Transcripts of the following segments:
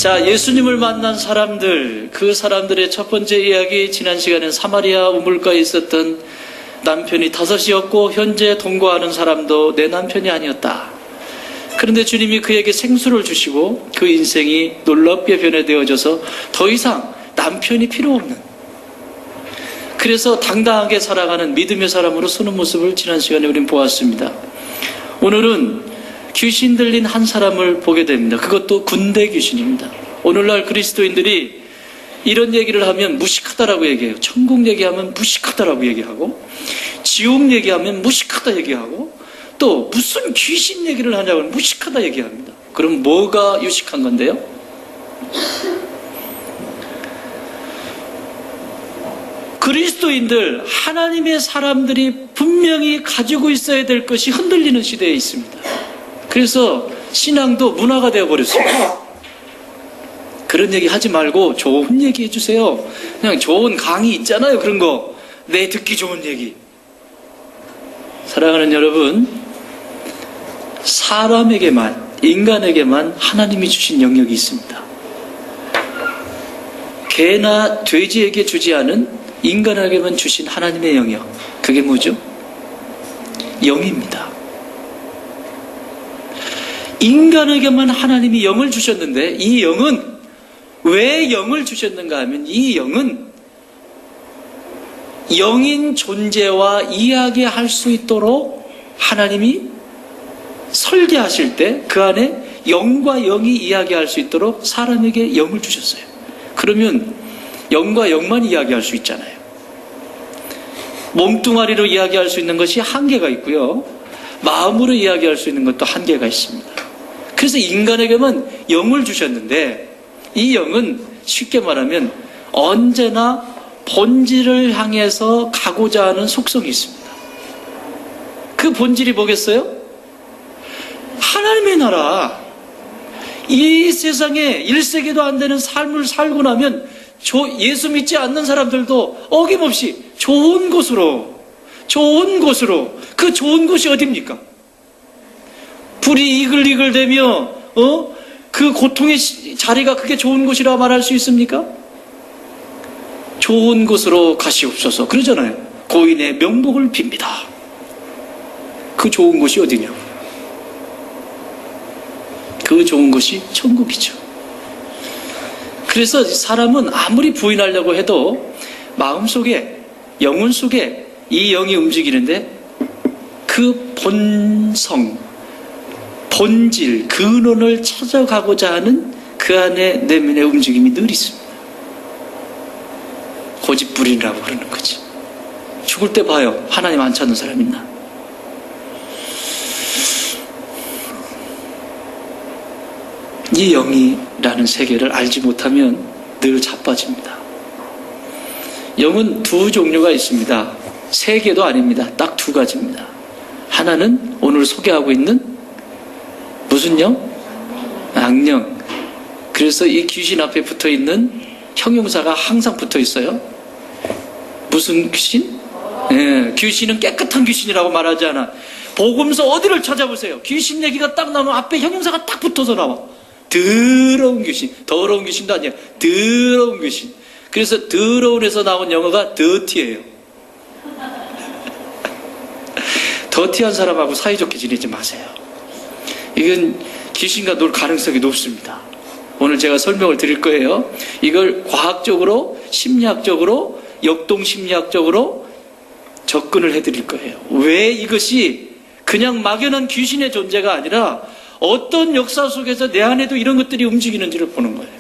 자, 예수님을 만난 사람들, 그 사람들의 첫 번째 이야기, 지난 시간엔 사마리아 우물가에 있었던 남편이 5이었고 현재 동거하는 사람도 내 남편이 아니었다. 그런데 주님이 그에게 생수를 주시고 그 인생이 놀랍게 변해되어져서 더 이상 남편이 필요 없는, 그래서 당당하게 살아가는 믿음의 사람으로 서는 모습을 지난 시간에 우린 보았습니다. 오늘은 귀신 들린 한 사람을 보게 됩니다. 그것도 군대 귀신입니다. 오늘날 그리스도인들이 이런 얘기를 하면 무식하다라고 얘기해요. 천국 얘기하면 무식하다라고 얘기하고, 지옥 얘기하면 무식하다 얘기하고, 또 무슨 귀신 얘기를 하냐고 하면 무식하다 얘기합니다. 그럼 뭐가 유식한 건데요? 그리스도인들, 하나님의 사람들이 분명히 가지고 있어야 될 것이 흔들리는 시대에 있습니다. 그래서 신앙도 문화가 되어버렸습니다. 그런 얘기 하지 말고 좋은 얘기 해주세요. 그냥 좋은 강의 있잖아요. 그런 거 내 듣기 좋은 얘기. 사랑하는 여러분, 사람에게만, 인간에게만 하나님이 주신 영역이 있습니다. 개나 돼지에게 주지 않은 인간에게만 주신 하나님의 영역, 그게 뭐죠? 영입니다. 인간에게만 하나님이 영을 주셨는데, 이 영은 왜 영을 주셨는가 하면, 이 영은 영인 존재와 이야기할 수 있도록 하나님이 설계하실 때 그 안에 영과 영이 이야기할 수 있도록 사람에게 영을 주셨어요. 그러면 영과 영만 이야기할 수 있잖아요. 몸뚱아리로 이야기할 수 있는 것이 한계가 있고요, 마음으로 이야기할 수 있는 것도 한계가 있습니다. 그래서 인간에게만 영을 주셨는데, 이 영은 쉽게 말하면 언제나 본질을 향해서 가고자 하는 속성이 있습니다. 그 본질이 뭐겠어요? 하나님의 나라. 이 세상에 1세기도 안 되는 삶을 살고 나면 예수 믿지 않는 사람들도 어김없이 좋은 곳으로, 그 좋은 곳이 어딥니까? 불이 이글이글대며 그 고통의 자리가 그게 좋은 곳이라 말할 수 있습니까? 좋은 곳으로 가시옵소서 그러잖아요. 고인의 명복을 빕니다. 그 좋은 곳이 어디냐고. 그 좋은 곳이 천국이죠. 그래서 사람은 아무리 부인하려고 해도 마음속에, 영혼 속에 이 영이 움직이는데, 그 본성, 본질, 근원을 찾아가고자 하는 그 안에 내면의 움직임이 늘 있습니다. 고집부린이라고 그러는 거지. 죽을 때 봐요. 하나님 안 찾는 사람 있나? 이 영이라는 세계를 알지 못하면 늘 자빠집니다. 영은 두 종류가 있습니다. 세 개도 아닙니다. 딱 두 가지입니다. 하나는 오늘 소개하고 있는 무슨 영? 악령. 그래서 이 귀신 앞에 붙어 있는 형용사가 항상 붙어 있어요. 무슨 귀신? 귀신은 깨끗한 귀신이라고 말하지 않아. 복음서 어디를 찾아보세요. 귀신 얘기가 딱 나오면 앞에 형용사가 딱 붙어서 나와. 더러운 귀신. 더러운 귀신도 아니야. 더러운 귀신. 그래서 더러운에서 나온 영어가 더티예요. 더티한 사람하고 사이좋게 지내지 마세요. 이건 귀신과 놀 가능성이 높습니다. 오늘 제가 설명을 드릴 거예요. 이걸 과학적으로, 심리학적으로, 역동심리학적으로 접근을 해드릴 거예요. 왜 이것이 그냥 막연한 귀신의 존재가 아니라 어떤 역사 속에서 내 안에도 이런 것들이 움직이는지를 보는 거예요.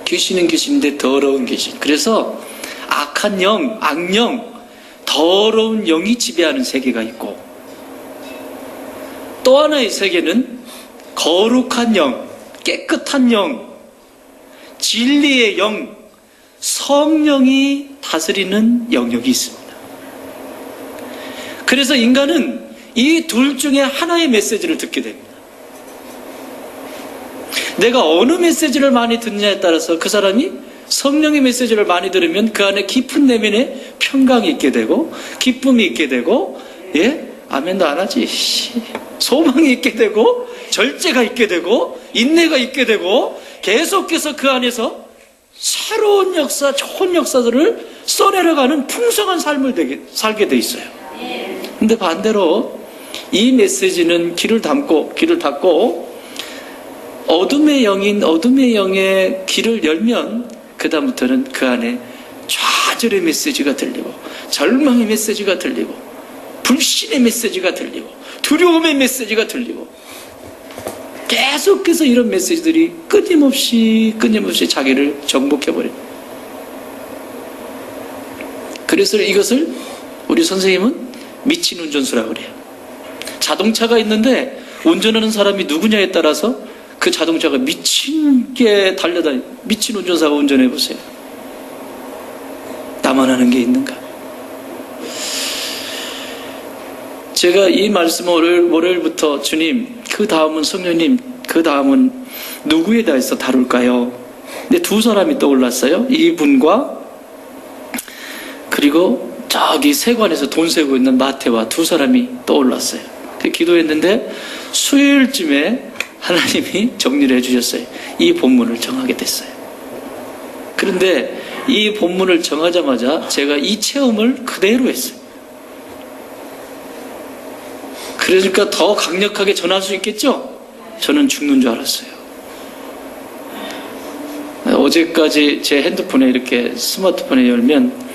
귀신은 귀신인데 더러운 귀신. 그래서 악한 영, 악령, 더러운 영이 지배하는 세계가 있고, 또 하나의 세계는 거룩한 영, 깨끗한 영, 진리의 영, 성령이 다스리는 영역이 있습니다. 그래서 인간은 이 둘 중에 하나의 메시지를 듣게 됩니다. 내가 어느 메시지를 많이 듣느냐에 따라서 그 사람이 성령의 메시지를 많이 들으면 그 안에 깊은 내면에 평강이 있게 되고, 기쁨이 있게 되고, 아멘도 안 하지. 소망이 있게 되고 절제가 있게 되고 인내가 있게 되고 계속해서 그 안에서 새로운 역사, 좋은 역사들을 써내려가는 풍성한 삶을 살게 돼 있어요. 근데 반대로 이 메시지는 귀를 닫고 어둠의 영의 귀를 열면 그다음부터는 그 안에 좌절의 메시지가 들리고 절망의 메시지가 들리고 불신의 메시지가 들리고 두려움의 메시지가 들리고 계속해서 이런 메시지들이 끊임없이 자기를 정복해버려요. 그래서 이것을 우리 선생님은 미친 운전수라고 그래요. 자동차가 있는데 운전하는 사람이 누구냐에 따라서 그 자동차가 미친게 미친 운전사가 운전해보세요. 나만 하는 게 있는가? 제가 이 말씀을 월요일부터 주님, 그 다음은 성령님, 그 다음은 누구에 대해서 다룰까요? 근데 두 사람이 떠올랐어요. 이분과 그리고 저기 세관에서 돈 세고 있는 마태와 두 사람이 떠올랐어요. 기도했는데 수요일쯤에 하나님이 정리를 해주셨어요. 이 본문을 정하게 됐어요. 그런데 이 본문을 정하자마자 제가 이 체험을 그대로 했어요. 그러니까 더 강력하게 전할 수 있겠죠? 저는 죽는 줄 알았어요. 어제까지 제 핸드폰에 이렇게 스마트폰에 열면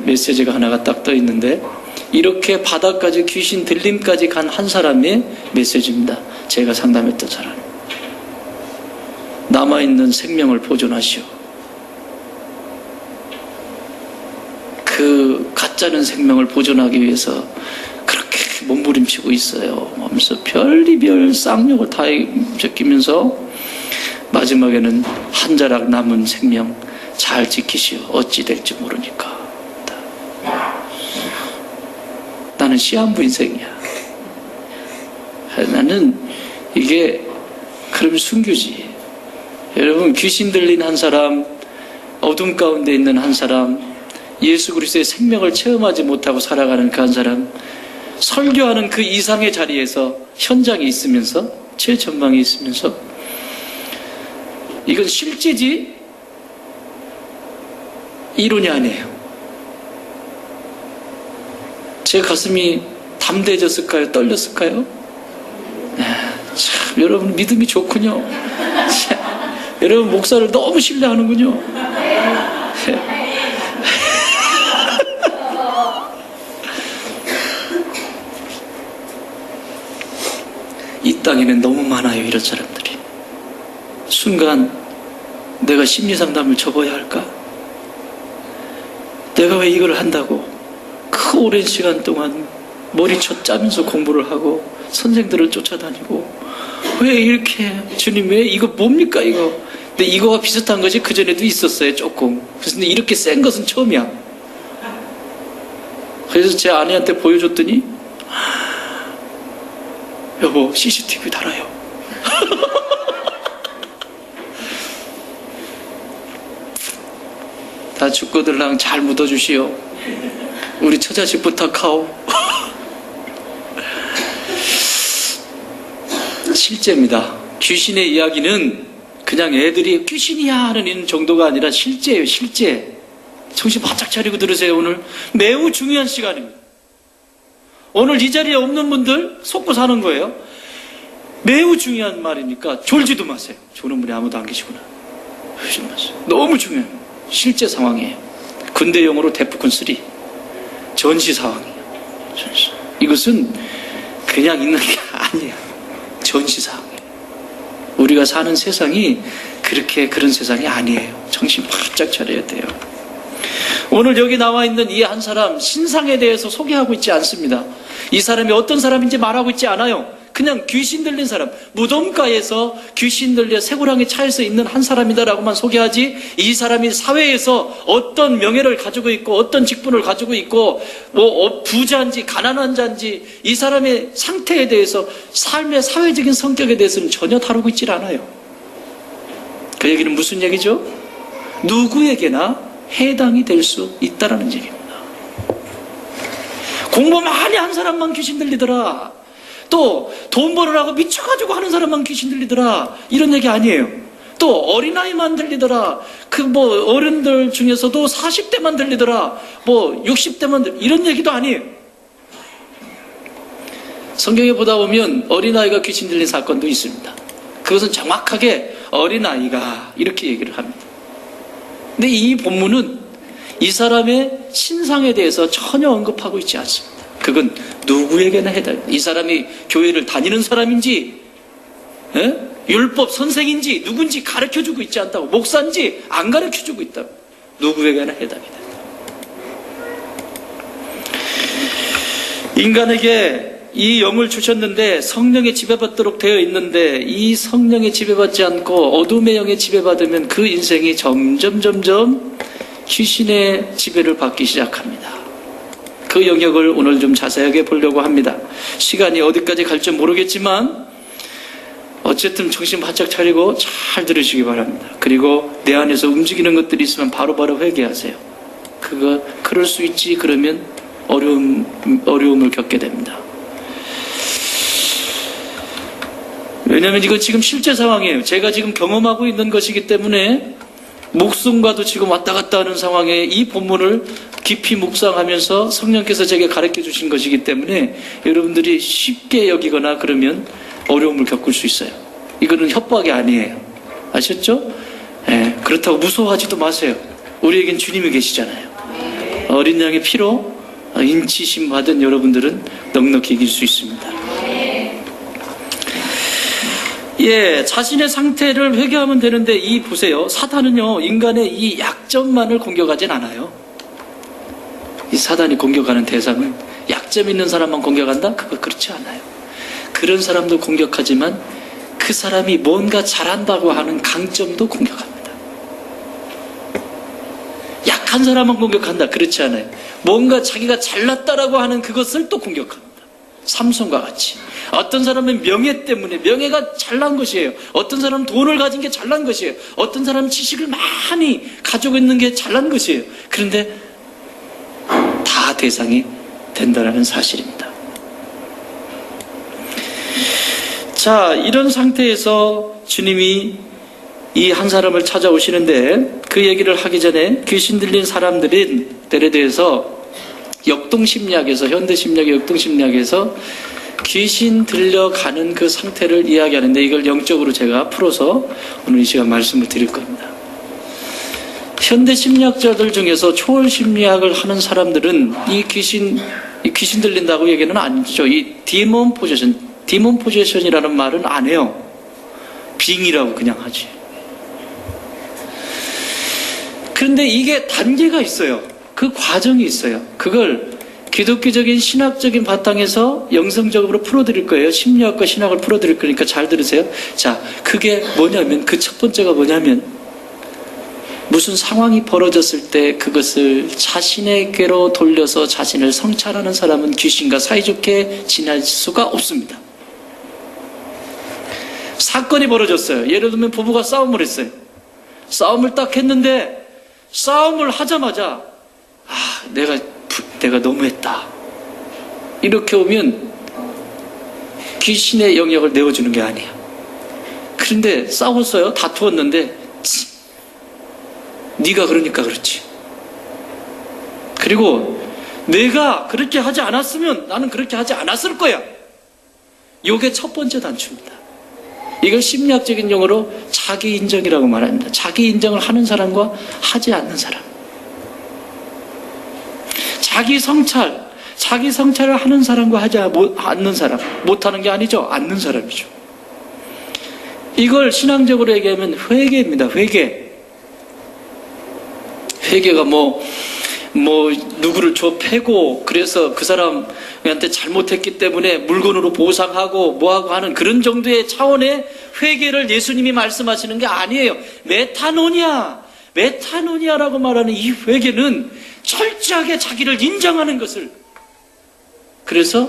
메시지가 하나가 딱 떠 있는데 이렇게 바닥까지 귀신 들림까지 간 한 사람의 메시지입니다. 제가 상담했던 사람. 남아있는 생명을 보존하시오. 그 가짜는 생명을 보존하기 위해서 그렇게 몸부림치고 있어요. 하면서 별의별 쌍욕을 다 적히면서 마지막에는 한 자락 남은 생명 잘 지키시오. 어찌 될지 모르니까. 나는 시한부 인생이야. 나는 이게 그럼 순교지. 여러분, 귀신 들린 한 사람, 어둠 가운데 있는 한 사람, 예수 그리스도의 생명을 체험하지 못하고 살아가는 그 한 사람, 설교하는 그 이상의 자리에서 현장에 있으면서 최전방에 있으면서 이건 실제지 이론이 아니에요. 제 가슴이 담대해졌을까요? 떨렸을까요? 참, 여러분 믿음이 좋군요. 여러분 목사를 너무 신뢰하는군요. 이 땅에는 너무 많아요, 이런 사람들이. 순간 내가 심리상담을 접어야 할까? 내가 왜 이걸 한다고 그 오랜 시간 동안 머리쳐 짜면서 공부를 하고 선생들을 쫓아다니고 왜 이렇게 주님 왜 이거 뭡니까 이거. 근데 이거와 비슷한 것이 그전에도 있었어요, 조금. 그런데 이렇게 센 것은 처음이야. 그래서 제 아내한테 보여줬더니 여보 CCTV 달아요. 다 죽고들랑 잘 묻어주시오. 우리 처자식 부탁하오. 실제입니다. 귀신의 이야기는 그냥 애들이 귀신이야 하는 정도가 아니라 실제예요. 실제. 정신 바짝 차리고 들으세요. 오늘 매우 중요한 시간입니다. 오늘 이 자리에 없는 분들 속고 사는 거예요. 매우 중요한 말이니까 졸지도 마세요. 조는 분이 아무도 안 계시구나. 졸지 마세요. 너무 중요해요. 실제 상황이에요. 군대용어로 데프콘 3. 전시 상황이에요. 전시. 이것은 그냥 있는 게 아니에요. 전시 상황이에요. 우리가 사는 세상이 그런 세상이 아니에요. 정신 바짝 차려야 돼요. 오늘 여기 나와 있는 이 한 사람 신상에 대해서 소개하고 있지 않습니다. 이 사람이 어떤 사람인지 말하고 있지 않아요. 그냥 귀신 들린 사람, 무덤가에서 귀신 들려 쇠고랑에 차에서 있는 한 사람이다라고만 소개하지, 이 사람이 사회에서 어떤 명예를 가지고 있고 어떤 직분을 가지고 있고 뭐 부자인지 가난한 자인지 이 사람의 상태에 대해서 삶의 사회적인 성격에 대해서는 전혀 다루고 있질 않아요. 그 얘기는 무슨 얘기죠? 누구에게나 해당이 될 수 있다라는 얘기입니다. 공부 많이 한 사람만 귀신 들리더라. 또 돈 벌으라고 미쳐가지고 하는 사람만 귀신 들리더라. 이런 얘기 아니에요. 또 어린아이만 들리더라. 그 뭐 어른들 중에서도 40대만 들리더라. 뭐 60대만 이런 얘기도 아니에요. 성경에 보다 보면 어린아이가 귀신 들린 사건도 있습니다. 그것은 정확하게 어린아이가 이렇게 얘기를 합니다. 근데 이 본문은 이 사람의 신상에 대해서 전혀 언급하고 있지 않습니다. 그건 누구에게나 해당합니다. 이 사람이 교회를 다니는 사람인지 율법 선생인지 누군지 가르쳐주고 있지 않다고, 목사인지 안 가르쳐주고 있다고, 누구에게나 해당이 된다. 인간에게 이 영을 주셨는데 성령에 지배받도록 되어 있는데, 이 성령에 지배받지 않고 어둠의 영에 지배받으면 그 인생이 점점 귀신의 지배를 받기 시작합니다. 그 영역을 오늘 좀 자세하게 보려고 합니다. 시간이 어디까지 갈지 모르겠지만 어쨌든 정신 바짝 차리고 잘 들으시기 바랍니다. 그리고 내 안에서 움직이는 것들이 있으면 바로바로 회개하세요. 그럴 수 있지, 그러면 어려움을 겪게 됩니다. 왜냐하면 이건 지금 실제 상황이에요. 제가 지금 경험하고 있는 것이기 때문에 목숨과도 지금 왔다 갔다 하는 상황에 이 본문을 깊이 묵상하면서 성령께서 제게 가르쳐 주신 것이기 때문에 여러분들이 쉽게 여기거나 그러면 어려움을 겪을 수 있어요. 이거는 협박이 아니에요. 아셨죠? 네, 그렇다고 무서워하지도 마세요. 우리에겐 주님이 계시잖아요. 어린 양의 피로 인치심 받은 여러분들은 넉넉히 이길 수 있습니다. 예, 자신의 상태를 회개하면 되는데, 보세요. 사탄은요, 인간의 이 약점만을 공격하진 않아요. 이 사단이 공격하는 대상은 약점 있는 사람만 공격한다? 그거 그렇지 않아요. 그런 사람도 공격하지만 그 사람이 뭔가 잘한다고 하는 강점도 공격합니다. 약한 사람만 공격한다? 그렇지 않아요. 뭔가 자기가 잘났다라고 하는 그것을 또 공격합니다. 삼손과 같이. 어떤 사람은 명예 때문에, 명예가 잘난 것이에요. 어떤 사람은 돈을 가진 게 잘난 것이에요. 어떤 사람은 지식을 많이 가지고 있는 게 잘난 것이에요. 그런데 다 대상이 된다는 사실입니다. 자, 이런 상태에서 주님이 이 한 사람을 찾아오시는데, 그 얘기를 하기 전에 귀신 들린 사람들에 대해서 역동심리학에서, 현대심리학의 역동심리학에서 귀신 들려가는 그 상태를 이야기하는데, 이걸 영적으로 제가 풀어서 오늘 이 시간 말씀을 드릴 겁니다. 현대심리학자들 중에서 초월심리학을 하는 사람들은 이 귀신 들린다고 얘기는 안 하죠. 이 디몬 포제션이라는 말은 안 해요. 빙이라고 그냥 하지. 그런데 이게 단계가 있어요. 그 과정이 있어요. 그걸 기독교적인 신학적인 바탕에서 영성적으로 풀어드릴 거예요. 심리학과 신학을 풀어드릴 거니까 잘 들으세요. 자, 그게 뭐냐면, 그 첫 번째가 뭐냐면, 무슨 상황이 벌어졌을 때 그것을 자신에게로 돌려서 자신을 성찰하는 사람은 귀신과 사이좋게 지낼 수가 없습니다. 사건이 벌어졌어요. 예를 들면 부부가 싸움을 했어요. 싸움을 딱 했는데, 싸움을 하자마자 내가 너무했다, 이렇게 오면 귀신의 영역을 내어주는 게 아니야. 그런데 싸웠어요. 다투었는데 네가 그러니까 그렇지. 그리고 내가 그렇게 하지 않았으면 나는 그렇게 하지 않았을 거야. 이게 첫 번째 단추입니다. 이걸 심리학적인 용어로 자기 인정이라고 말합니다. 자기 인정을 하는 사람과 하지 않는 사람. 자기 성찰을 하는 사람과 하지 않는 사람. 못하는 게 아니죠. 않는 사람이죠. 이걸 신앙적으로 얘기하면 회개입니다. 회개가 누구를 패고, 그래서 그 사람한테 잘못했기 때문에 물건으로 보상하고 뭐하고 하는 그런 정도의 차원의 회개를 예수님이 말씀하시는 게 아니에요. 메타노니아라고 말하는 이 회개는 철저하게 자기를 인정하는 것을, 그래서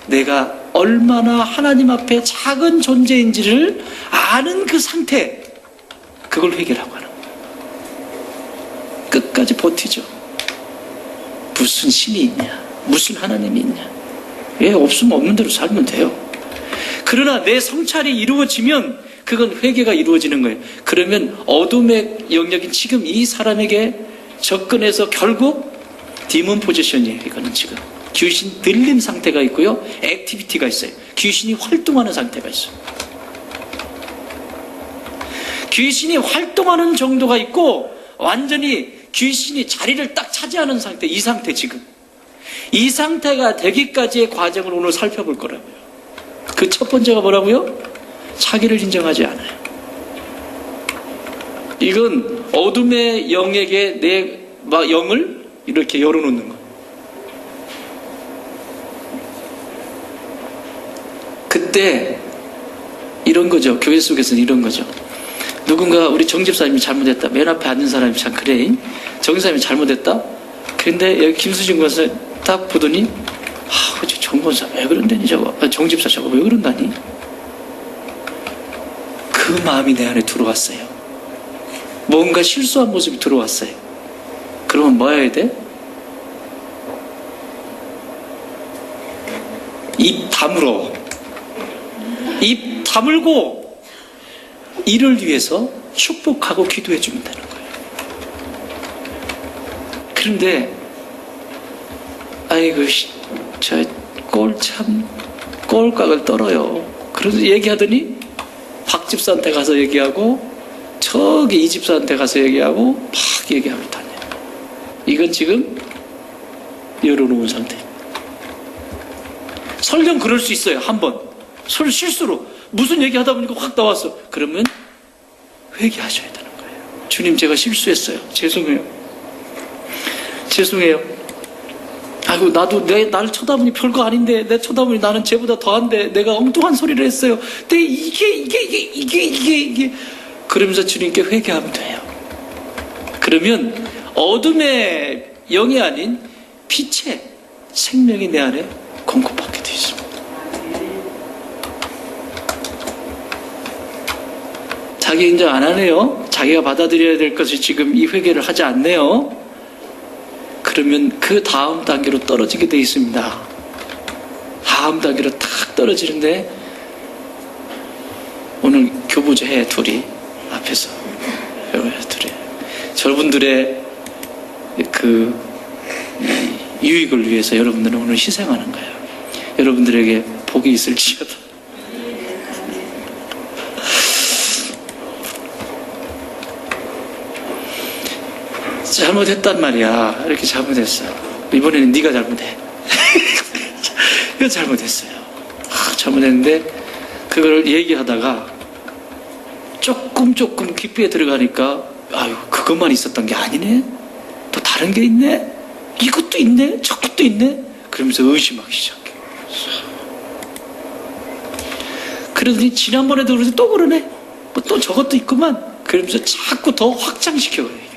내가 얼마나 하나님 앞에 작은 존재인지를 아는 그 상태, 그걸 회개라고 하는 거예요. 끝까지 버티죠. 무슨 신이 있냐, 무슨 하나님이 있냐? 왜 없으면 없는 대로 살면 돼요. 그러나 내 성찰이 이루어지면 그건 회개가 이루어지는 거예요. 그러면 어둠의 영역인 지금 이 사람에게 접근해서 결국 디몬 포지션이에요. 이거는 지금 귀신 들린 상태가 있고요, 액티비티가 있어요. 귀신이 활동하는 상태가 있어요. 귀신이 활동하는 정도가 있고 완전히 귀신이 자리를 딱 차지하는 상태, 이 상태 지금. 이 상태가 되기까지의 과정을 오늘 살펴볼 거라고요. 그 첫 번째가 뭐라고요? 자기를 인정하지 않아요. 이건 어둠의 영에게 내 영을 이렇게 열어놓는 거예요. 그때 이런 거죠. 교회 속에서는 이런 거죠. 누군가 우리 정집사님이 잘못했다. 맨 앞에 앉은 사람이 참 그래. 정집사님이 잘못했다. 근데 여기 김수진 권사 딱 보더니 정권사 왜 그런다니 저거. 정집사 저거 왜 그런다니. 그 마음이 내 안에 들어왔어요. 뭔가 실수한 모습이 들어왔어요. 그러면 뭐 해야 돼? 입 다물어. 입 다물고 이를 위해서 축복하고 기도해 주면 되는 거예요. 그런데 아이고 저 꼴 참 꼴깍을 떨어요. 그래서 얘기하더니 박 집사한테 가서 얘기하고 저기 이 집사한테 가서 얘기하고 막 얘기하고 다녀요. 이건 지금 열어놓은 상태입니다. 설령 그럴 수 있어요. 한번 실수로 무슨 얘기하다 보니까 확 나왔어. 그러면 회개하셔야 되는 거예요. 주님, 제가 실수했어요. 죄송해요. 아이고 나도 나를 쳐다보니 별거 아닌데, 내 쳐다보니 나는 쟤보다 더한데 내가 엉뚱한 소리를 했어요. 근데 이게 그러면서 주님께 회개하면 돼요. 그러면 어둠의 영이 아닌 빛의 생명이 내 안에 공급받게 되어 있습니다. 자기 인정 안 하네요. 자기가 받아들여야 될 것이 지금 이 회개를 하지 않네요. 그러면 그 다음 단계로 떨어지게 되어 있습니다. 다음 단계로 탁 떨어지는데 오늘 교부제 해 둘이 앞에서 둘이 저분들의 그 유익을 위해서 여러분들은 오늘 희생하는 거예요. 여러분들에게 복이 있을지어다. 잘못했단 말이야. 이렇게 잘못했어. 이번에는 네가 잘못해. 이거 잘못했어요. 잘못했는데 그걸 얘기하다가 조금 깊이에 들어가니까 아유 그것만 있었던 게 아니네. 또 다른 게 있네. 이것도 있네. 저것도 있네. 그러면서 의심하기 시작해. 그러더니 지난번에도 그러지 또 그러네. 뭐 또 저것도 있구만. 그러면서 자꾸 더 확장시켜요.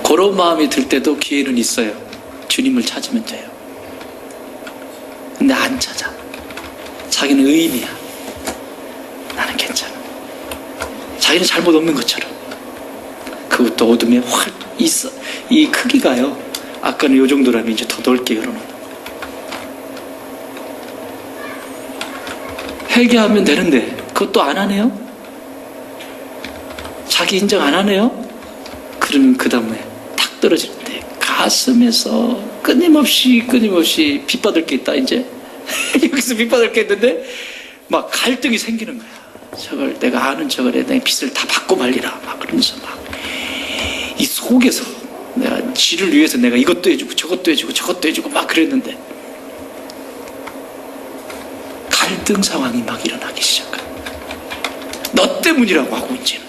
그런 마음이 들 때도 기회는 있어요. 주님을 찾으면 돼요. 근데 안 찾아. 자기는 의인이야. 나는 괜찮아. 자기는 잘못 없는 것처럼. 그것도 어둠에 확 있어. 이 크기가요. 아까는 요 정도라면 이제 더 넓게 열어놓는 거예요. 회개하면 되는데 그것도 안 하네요. 자기 인정 안 하네요. 그러면 그 다음에 떨어지는데 가슴에서 끊임없이 빚받을 게 있다. 이제 여기서 빚받을 게 있는데 막 갈등이 생기는 거야. 저걸 내가 아는 저걸 내 빚을 다 받고 말리라. 막 그러면서 막 이 속에서 내가 지를 위해서 내가 이것도 해주고 저것도 해주고 저것도 해주고 막 그랬는데 갈등 상황이 막 일어나기 시작해. 너 때문이라고 하고 이제는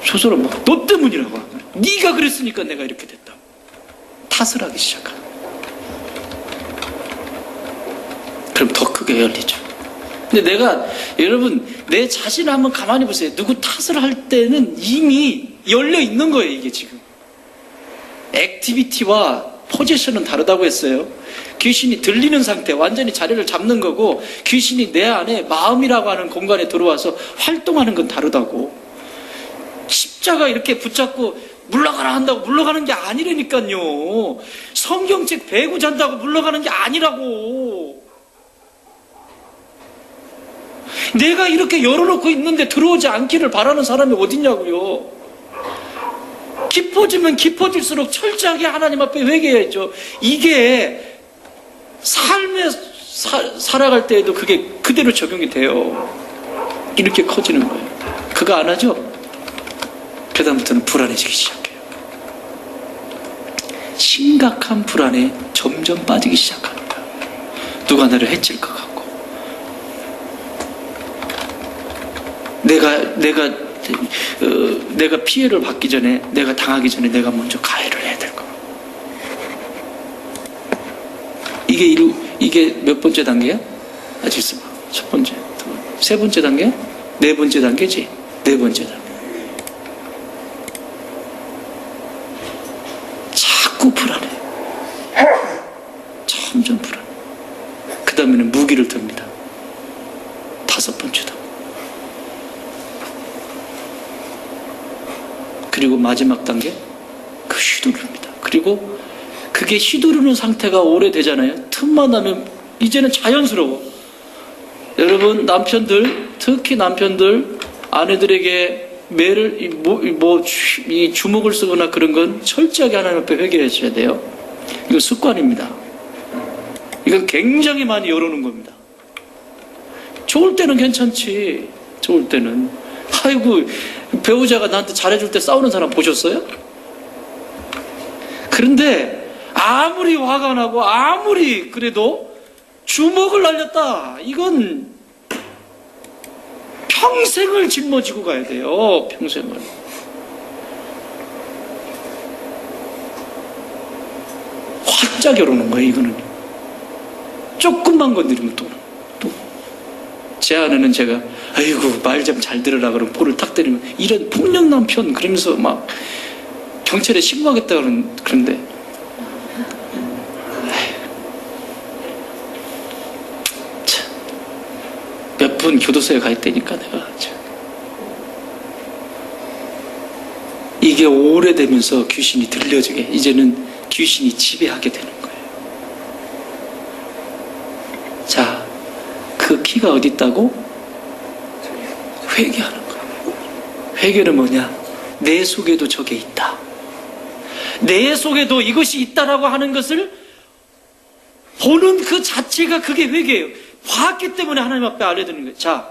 소설은 막 너 때문이라고 하고 네가 그랬으니까 내가 이렇게 됐다. 탓을 하기 시작한. 그럼 더 크게 열리죠. 근데 여러분 내 자신을 한번 가만히 보세요. 누구 탓을 할 때는 이미 열려 있는 거예요. 이게 지금 액티비티와 포지션은 다르다고 했어요. 귀신이 들리는 상태, 완전히 자리를 잡는 거고 귀신이 내 안에 마음이라고 하는 공간에 들어와서 활동하는 건 다르다고. 십자가 이렇게 붙잡고 물러가라 한다고 물러가는 게 아니라니까요. 성경책 배구 잔다고 물러가는 게 아니라고. 내가 이렇게 열어놓고 있는데 들어오지 않기를 바라는 사람이 어딨냐고요. 깊어지면 깊어질수록 철저하게 하나님 앞에 회개해야죠. 이게 삶에 살아갈 때에도 그게 그대로 적용이 돼요. 이렇게 커지는 거예요. 그거 안 하죠? 그다음부터는 불안해지기 시작해요. 심각한 불안에 점점 빠지기 시작하는 거예요. 누가 나를 해칠 것 같고, 내가 피해를 받기 전에, 내가 당하기 전에 내가 먼저 가해를 해야 될 거. 이게 몇 번째 단계야? 아직 있어. 첫 번째, 두 번째, 세 번째 단계, 네 번째 단계지. 네 번째 단계. 자꾸 불안해. 점점 불안해. 그 다음에는 무기를 듭니다. 다섯 번째다. 그리고 마지막 단계, 그 휘두릅니다. 그리고 그게 휘두르는 상태가 오래되잖아요. 틈만 나면 이제는 자연스러워. 여러분, 남편들, 특히 남편들, 아내들에게 매를, 이 주먹을 쓰거나 그런 건 철저하게 하나님 앞에 회개하셔야 돼요. 이거 습관입니다. 이건 굉장히 많이 열어놓은 겁니다. 좋을 때는 괜찮지. 좋을 때는. 아이고, 배우자가 나한테 잘해줄 때 싸우는 사람 보셨어요? 그런데 아무리 화가 나고 아무리 그래도 주먹을 날렸다. 이건 평생을 짊어지고 가야 돼요. 평생을. 활짝 열어놓은 거예요. 이거는 조금만 건드리면 또 제 아내는 제가 아이고 말 좀 잘 들으라 그러면 볼을 탁 때리면 이런 폭력 남편 그러면서 막 경찰에 신고하겠다 그런데 몇 분 교도소에 가 있다니까 내가. 이게 오래되면서 귀신이 들려지게, 이제는 귀신이 지배하게 되는 거예요. 자, 그 키가 어디 있다고? 회개하는 거예요. 회개는 뭐냐? 내 속에도 저게 있다. 내 속에도 이것이 있다라고 하는 것을 보는 그 자체가 그게 회개예요. 봤기 때문에 하나님 앞에 알려드리는 거예요. 자,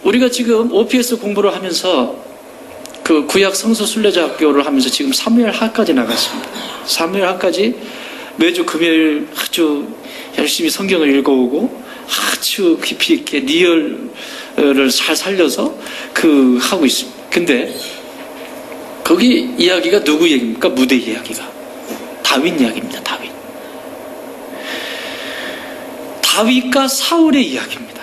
우리가 지금 OPS 공부를 하면서 그 구약 성서 순례자 학교를 하면서 지금 사무엘하까지 나갔습니다. 사무엘하까지 매주 금요일 아주 열심히 성경을 읽어오고 아주 깊이 있게 리얼을 잘 살려서 하고 있습니다. 근데 거기 이야기가 누구 얘기입니까? 무대 이야기가. 다윗 이야기입니다. 다윗과 사울의 이야기입니다.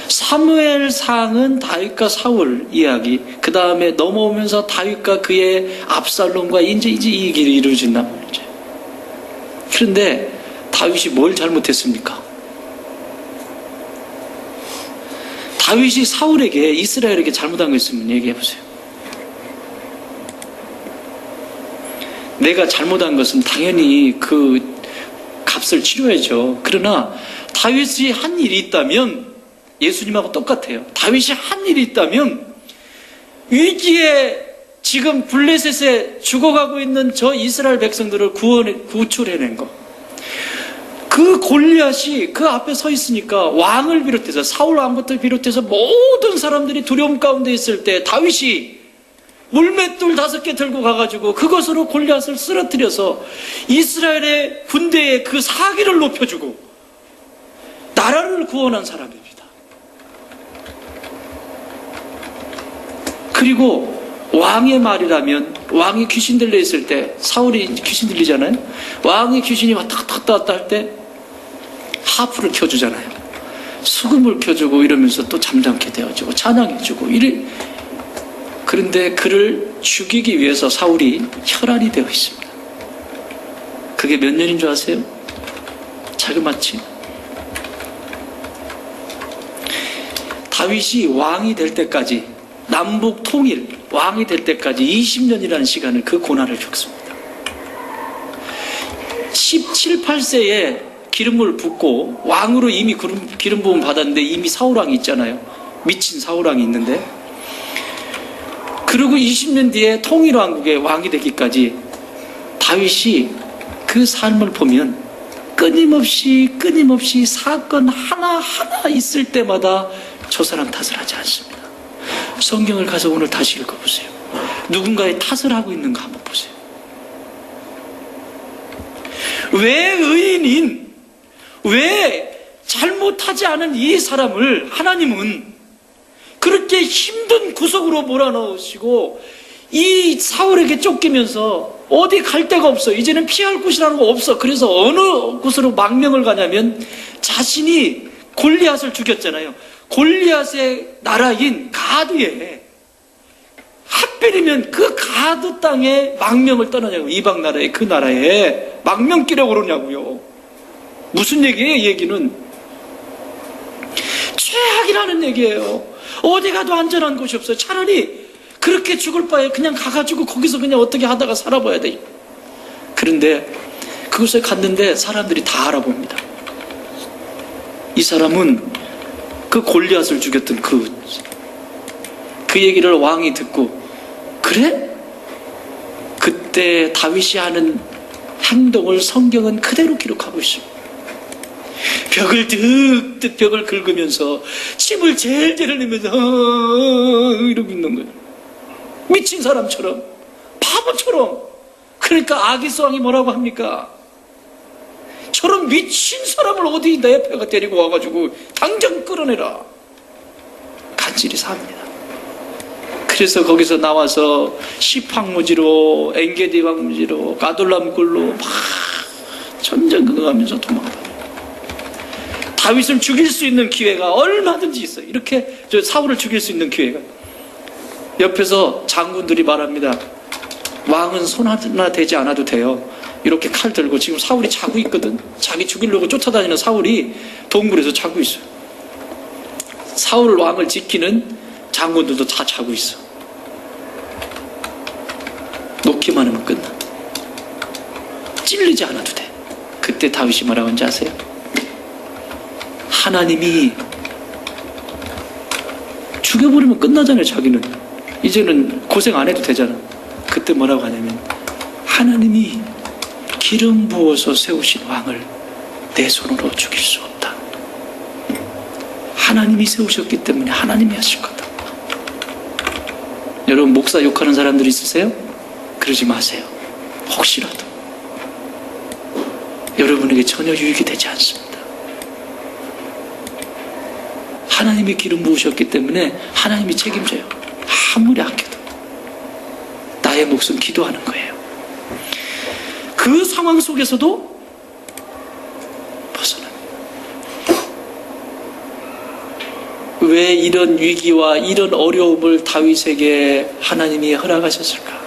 사무엘상은 다윗과 사울 이야기, 그 다음에 넘어오면서 다윗과 그의 압살롬과 이제 이 얘기를 이루어진단 말이죠. 그런데 다윗이 뭘 잘못했습니까? 다윗이 사울에게, 이스라엘에게 잘못한 거 있으면 얘기해 보세요. 내가 잘못한 것은 당연히 그 값을 치러야죠. 그러나 다윗이 한 일이 있다면 예수님하고 똑같아요. 다윗이 한 일이 있다면 위기에 지금 블레셋에 죽어가고 있는 저 이스라엘 백성들을 구출해낸 거. 그 골리앗이 그 앞에 서 있으니까 왕을 비롯해서 사울 왕부터 비롯해서 모든 사람들이 두려움 가운데 있을 때 다윗이 물맷돌 5개 들고 가가지고 그것으로 골리앗을 쓰러뜨려서 이스라엘의 군대의 그 사기를 높여주고 나라를 구원한 사람입니다. 그리고 왕의 말이라면, 왕이 귀신 들려 있을 때, 사울이 귀신 들리잖아요. 왕이 귀신이 왔다 갔다 할 때 하프를 켜주잖아요. 수금을 켜주고 이러면서 또 잠잠게 되어주고 찬양해주고 그런데 그를 죽이기 위해서 사울이 혈안이 되어 있습니다. 그게 몇 년인 줄 아세요? 자그마치 다윗이 왕이 될 때까지 남북 통일, 왕이 될 때까지 20년이라는 시간을 그 고난을 겪습니다. 17, 8세에 기름을 붓고 왕으로 이미 기름 부음 받았는데 이미 사울왕이 있잖아요. 미친 사울왕이 있는데, 그리고 20년 뒤에 통일왕국의 왕이 되기까지 다윗이 그 삶을 보면 끊임없이 사건 하나하나 있을 때마다 저 사람 탓을 하지 않습니다. 성경을 가서 오늘 다시 읽어보세요. 누군가의 탓을 하고 있는가 한번 보세요. 왜 의인인, 왜 잘못하지 않은 이 사람을 하나님은 그렇게 힘든 구석으로 몰아넣으시고 이 사울에게 쫓기면서 어디 갈 데가 없어. 이제는 피할 곳이라는 거 없어. 그래서 어느 곳으로 망명을 가냐면 자신이 골리앗을 죽였잖아요. 골리앗의 나라인 가드에, 하필이면 그 가드 땅에 망명을 떠나냐고. 이방 나라에, 그 나라에 망명길에 오르냐고요. 무슨 얘기예요? 이 얘기는 최악이라는 얘기예요. 어디 가도 안전한 곳이 없어요. 차라리 그렇게 죽을 바에 그냥 가가지고 거기서 그냥 어떻게 하다가 살아봐야 돼요. 그런데 그곳에 갔는데 사람들이 다 알아봅니다. 이 사람은 그 골리앗을 죽였던 그 얘기를 왕이 듣고, 그래? 그때 다윗이 하는 행동을 성경은 그대로 기록하고 있습니다. 벽을 득득 벽을 긁으면서 침을 제일 흘리면서 이러고 있는 거예요. 미친 사람처럼, 바보처럼. 그러니까 아기스왕이 뭐라고 합니까? 저런 미친 사람을 어디 내 옆에가 데리고 와가지고 당장 끌어내라. 간질이 삽니다. 그래서 거기서 나와서 시팡무지로, 엔게디 방무지로, 가돌람굴로 막 전전긍긍하면서 도망가요. 다윗을 죽일 수 있는 기회가 얼마든지 있어요. 이렇게 사울을 죽일 수 있는 기회가. 옆에서 장군들이 말합니다. 왕은 손 하나 대지 않아도 돼요. 이렇게 칼 들고 지금 사울이 자고 있거든. 자기 죽이려고 쫓아다니는 사울이 동굴에서 자고 있어요. 사울 왕을 지키는 장군들도 다 자고 있어. 놓기만 하면 끝나. 찔리지 않아도 돼. 그때 다윗이 뭐라고 하는지 아세요? 하나님이 죽여버리면 끝나잖아요. 자기는 이제는 고생 안 해도 되잖아. 그때 뭐라고 하냐면, 하나님이 기름 부어서 세우신 왕을 내 손으로 죽일 수 없다. 하나님이 세우셨기 때문에 하나님이 하실 거다. 여러분, 목사 욕하는 사람들 있으세요? 그러지 마세요. 혹시라도 여러분에게 전혀 유익이 되지 않습니다. 하나님이 기름 부으셨기 때문에 하나님이 책임져요. 아무리 아껴도 나의 목숨 기도하는 거예요. 그 상황 속에서도 벗어납니다. 왜 이런 위기와 이런 어려움을 다윗에게 하나님이 허락하셨을까?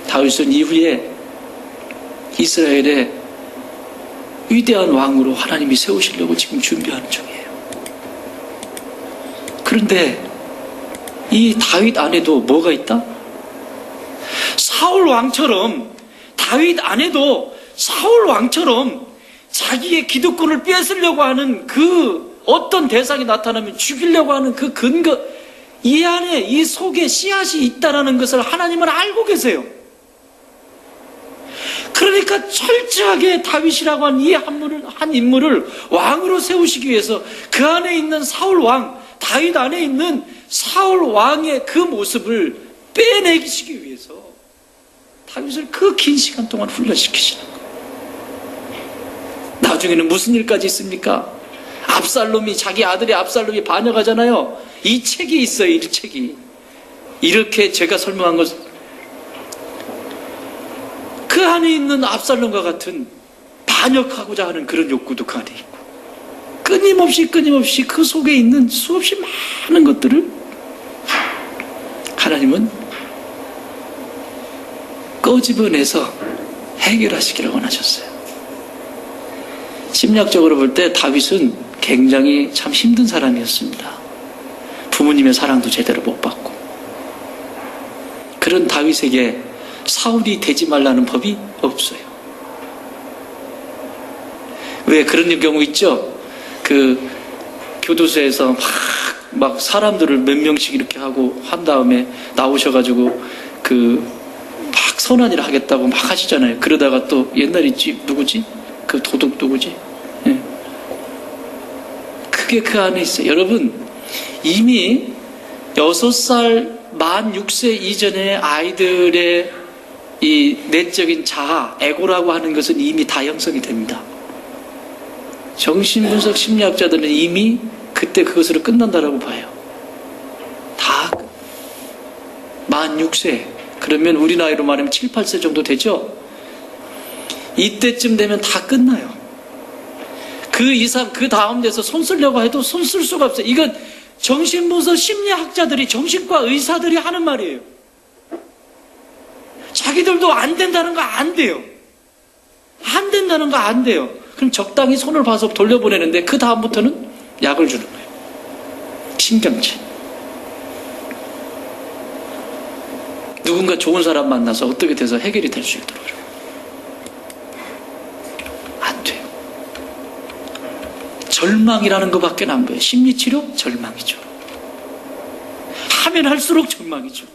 다윗은 이후에 이스라엘의 위대한 왕으로 하나님이 세우시려고 지금 준비하는 중이에요. 그런데 이 다윗 안에도 뭐가 있다? 사울 왕처럼, 다윗 안에도 사울 왕처럼 자기의 기득권을 뺏으려고 하는 그 어떤 대상이 나타나면 죽이려고 하는 그 근거, 이 안에, 이 속에 씨앗이 있다는 것을 하나님은 알고 계세요. 그러니까 철저하게 다윗이라고 한 이 한 인물을 왕으로 세우시기 위해서 그 안에 있는 사울 왕, 다윗 안에 있는 사울 왕의 그 모습을 빼내시기 위해서 다윗을 그 긴 시간 동안 훈련시키시는 거예요. 나중에는 무슨 일까지 있습니까? 압살롬이, 자기 아들이 압살롬이 반역하잖아요. 이 책이 있어요. 이 책이. 이렇게 제가 설명한 것, 그 안에 있는 압살롬과 같은 반역하고자 하는 그런 욕구도 그 안에 있고, 끊임없이 그 속에 있는 수없이 많은 것들을 하나님은 꺼집어내서 해결하시기를 원하셨어요. 심리학적으로 볼 때 다윗은 굉장히 참 힘든 사람이었습니다. 부모님의 사랑도 제대로 못 받고, 그런 다윗에게 사울이 되지 말라는 법이 없어요. 왜 그런 경우 있죠? 그 교도소에서 막 사람들을 몇 명씩 이렇게 하고 한 다음에 나오셔가지고 막 선한 일 하겠다고 막 하시잖아요. 그러다가 또 옛날에 있지, 누구지? 그 도둑 누구지? 예. 그게 그 안에 있어요. 여러분, 이미 6살 만 6세 이전의 아이들의 이 내적인 자아, 에고라고 하는 것은 이미 다 형성이 됩니다. 정신분석 심리학자들은 이미 그때 그것으로 끝난다라고 봐요. 다 만 6세. 그러면 우리 나이로 말하면 7, 8세 정도 되죠? 이때쯤 되면 다 끝나요. 그 이상, 그 다음 돼서 손 쓰려고 해도 손 쓸 수가 없어요. 이건 정신분석 심리학자들이, 정신과 의사들이 하는 말이에요. 자기들도 안 된다는 거 안 돼요. 안 된다는 거 안 돼요. 그럼 적당히 손을 봐서 돌려보내는데 그 다음부터는 약을 주는 거예요. 신경질. 누군가 좋은 사람 만나서 어떻게 돼서 해결이 될 수 있도록. 안 돼요. 절망이라는 것밖에 안 보여요. 심리치료? 절망이죠. 하면 할수록 절망이죠.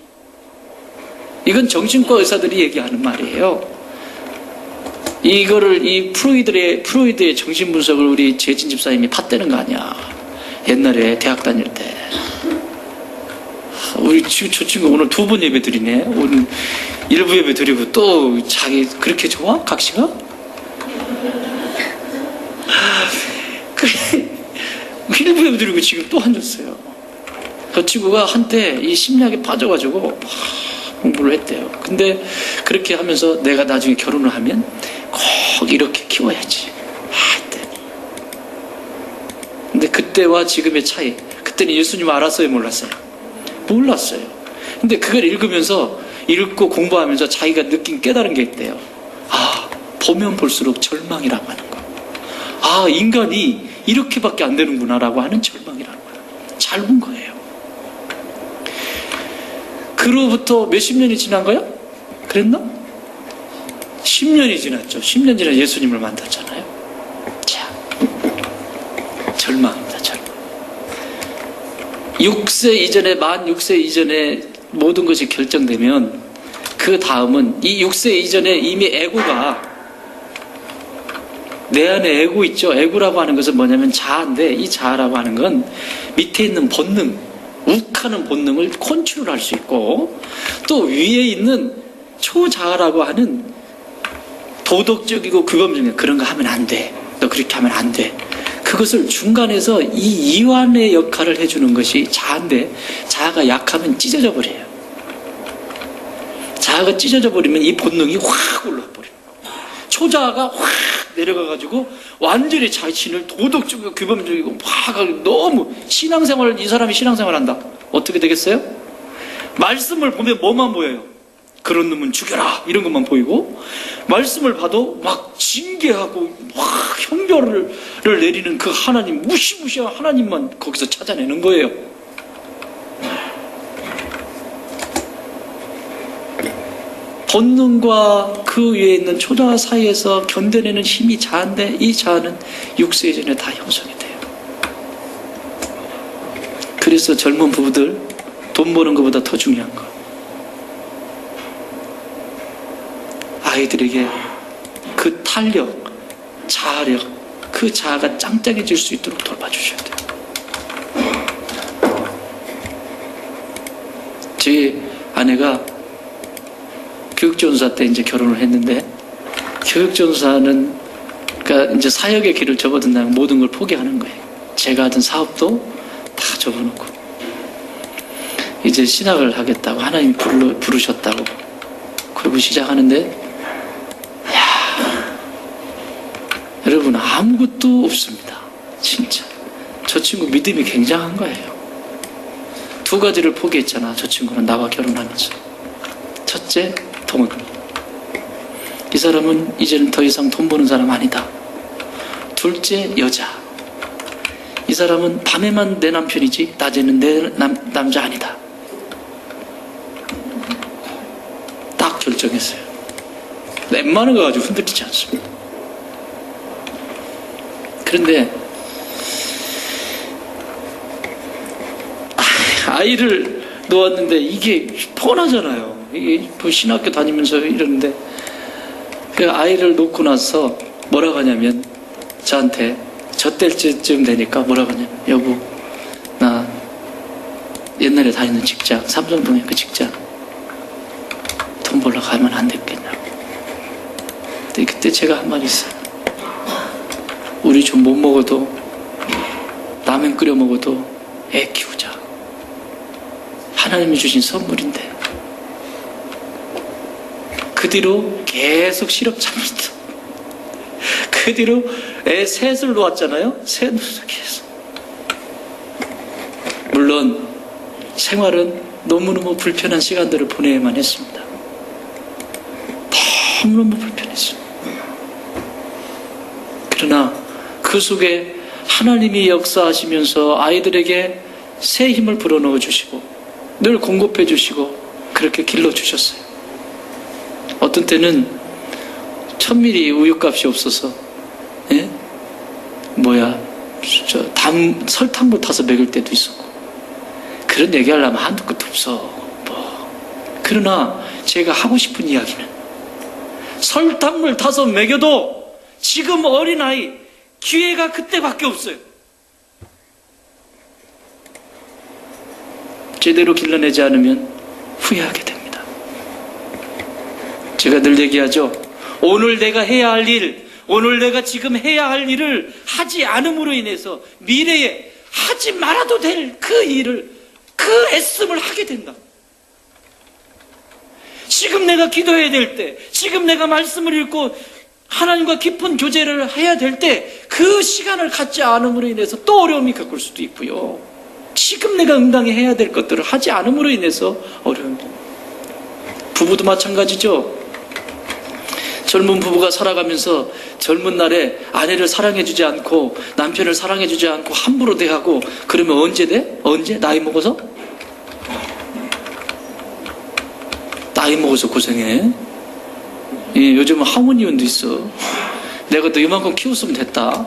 이건 정신과 의사들이 얘기하는 말이에요. 이거를 이 프로이드의 정신분석을 우리 재진 집사님이 팠대는 거 아니야. 옛날에 대학 다닐 때. 우리 저 친구 오늘 2번 예배 드리네. 오늘 1부 예배 드리고 또 자기 그렇게 좋아? 각시가? 그래. 1부 예배 드리고 지금 또 앉았어요. 그 친구가 한때 이 심리학에 빠져가지고 공부를 했대요. 근데 그렇게 하면서 내가 나중에 결혼을 하면 꼭 이렇게 키워야지. 근데 그때와 지금의 차이. 그때는 예수님 알았어요, 몰랐어요? 몰랐어요. 근데 그걸 읽으면서 읽고 공부하면서 자기가 느낀 깨달은 게 있대요. 아, 보면 볼수록 절망이라고 하는 거. 아, 인간이 이렇게밖에 안 되는구나라고 하는 절망이라는 거예요. 잘 본 거예요. 그로부터 몇십 년이 지난 거야? 그랬나? 10년이 지났죠. 10년 지나 예수님을 만났잖아요. 자, 절망입니다. 절망. 6세 이전에, 만 6세 이전에 모든 것이 결정되면 그 다음은 이 6세 이전에 이미 에고가, 내 안에 에고 있죠. 에고라고 하는 것은 뭐냐면 자아인데, 이 자아라고 하는 건 밑에 있는 본능, 욱하는 본능을 컨트롤할 수 있고, 또 위에 있는 초자아라고 하는 도덕적이고 규범적인 그런 거 하면 안 돼. 너 그렇게 하면 안 돼. 그것을 중간에서 이 이완의 역할을 해주는 것이 자아인데, 자아가 약하면 찢어져 버려요. 자아가 찢어져 버리면 이 본능이 확 올라와 버려요. 초자아가 확 내려가가지고 완전히 자신을 도덕적이고 규범적이고 막 너무 신앙생활을, 이 사람이 신앙생활 한다. 어떻게 되겠어요? 말씀을 보면 뭐만 보여요? 그런 놈은 죽여라 이런 것만 보이고, 말씀을 봐도 막 징계하고 막 형벌을 내리는 그 하나님, 무시무시한 하나님만 거기서 찾아내는 거예요. 본능과 그 위에 있는 초자아 사이에서 견뎌내는 힘이 자아인데, 이 자아는 6세 이전에 다 형성이 돼요. 그래서 젊은 부부들 돈 버는 것보다 더 중요한 거, 아이들에게 그 탄력, 자아력, 그 자아가 짱짱해질 수 있도록 돌봐주셔야 돼요. 제 아내가 교육전사 때 이제 결혼을 했는데, 교육전사는 그러니까 이제 사역의 길을 접어든다면 모든 걸 포기하는 거예요. 제가 하던 사업도 다 접어놓고 이제 신학을 하겠다고 하나님이 부르셨다고 그러고 시작하는데, 여러분 아무것도 없습니다. 진짜 저 친구 믿음이 굉장한 거예요. 2가지를 포기했잖아. 저 친구는 나와 결혼하면서. 첫째, 돈. 이 사람은 이제는 더 이상 돈 버는 사람 아니다. 둘째, 여자. 이 사람은 밤에만 내 남편이지 낮에는 내 남자 아니다. 걱정했어요. 웬만한 거 가지고 흔들리지 않습니다. 그런데 아이를 놓았는데 이게 뻔하잖아요. 이게 뭐 신학교 다니면서 이러는데 그 아이를 놓고 나서 뭐라고 하냐면 저한테 저 때쯤 되니까 뭐라고 하냐면 여보 나 옛날에 다니는 직장 삼성동에 그 직장 돈 벌러 가면 안 됐겠냐고. 근데 그때 제가 한 말이 있어요. 우리 좀 못 먹어도 라면 끓여 먹어도 애 키우자. 하나님이 주신 선물인데. 그 뒤로 계속 실업 참았다. 그 뒤로 애 셋을 놓았잖아요. 셋을 계속. 물론 생활은 너무너무 불편한 시간들을 보내야만 했습니다. 너무너무 불편했어요. 그러나 그 속에 하나님이 역사하시면서 아이들에게 새 힘을 불어넣어 주시고 늘 공급해 주시고 그렇게 길러주셨어요. 어떤 때는 1000ml 우유값이 없어서 설탕물 타서 먹일 때도 있었고 그런 얘기하려면 한두 끝도 없어. 그러나 제가 하고 싶은 이야기는 설탕물 타서 먹여도 지금 어린아이 기회가 그때밖에 없어요. 제대로 길러내지 않으면 후회하게 됩니다. 제가 늘 얘기하죠. 오늘 내가 해야 할 일, 오늘 내가 지금 해야 할 일을 하지 않음으로 인해서 미래에 하지 말아도 될 그 일을, 그 애씀을 하게 된다. 지금 내가 기도해야 될 때, 지금 내가 말씀을 읽고 하나님과 깊은 교제를 해야 될 때 그 시간을 갖지 않음으로 인해서 또 어려움이 겪을 수도 있고요. 지금 내가 응당히 해야 될 것들을 하지 않음으로 인해서 어려움이. 부부도 마찬가지죠. 젊은 부부가 살아가면서 젊은 날에 아내를 사랑해주지 않고 남편을 사랑해주지 않고 함부로 대하고 그러면 언제 돼? 언제? 나이 먹어서? 나이 먹어서 고생해. 예, 요즘은 하모니언도 있어. 내가 너 이만큼 키웠으면 됐다.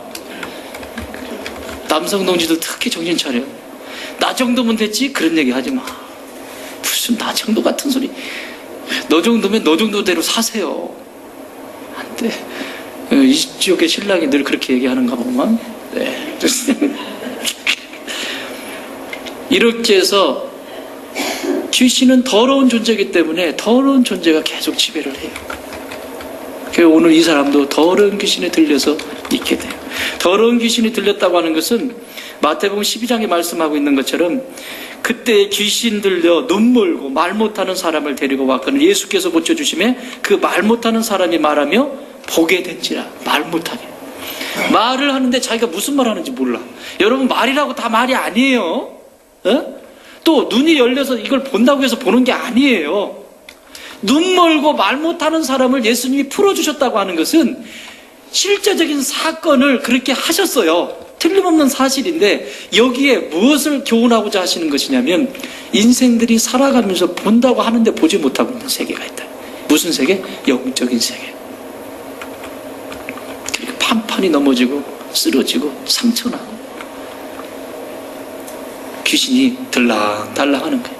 남성 동지들 특히 정신 차려. 나 정도면 됐지? 그런 얘기 하지 마. 무슨 나 정도 같은 소리. 너 정도면 너 정도대로 사세요. 안 돼. 이 지역의 신랑이 늘 그렇게 얘기하는가 보구만. 네. 이렇게 해서 귀신은 더러운 존재이기 때문에 더러운 존재가 계속 지배를 해요. 그래서 오늘 이 사람도 더러운 귀신에 들려서 있게 돼요. 더러운 귀신이 들렸다고 하는 것은 마태복음 12장에 말씀하고 있는 것처럼 그때 귀신 들려 눈 멀고 말 못하는 사람을 데리고 왔거든. 예수께서 고쳐주심에 그 말 못하는 사람이 말하며 보게 된지라. 말 못하게. 말을 하는데 자기가 무슨 말 하는지 몰라. 여러분 말이라고 다 말이 아니에요. 또 눈이 열려서 이걸 본다고 해서 보는 게 아니에요. 눈 멀고 말 못하는 사람을 예수님이 풀어주셨다고 하는 것은 실제적인 사건을 그렇게 하셨어요. 틀림없는 사실인데 여기에 무엇을 교훈하고자 하시는 것이냐면 인생들이 살아가면서 본다고 하는데 보지 못하고 있는 세계가 있다. 무슨 세계? 영적인 세계. 그러니까 판판이 넘어지고 쓰러지고 상처나고 귀신이 들락달락 하는 거예요.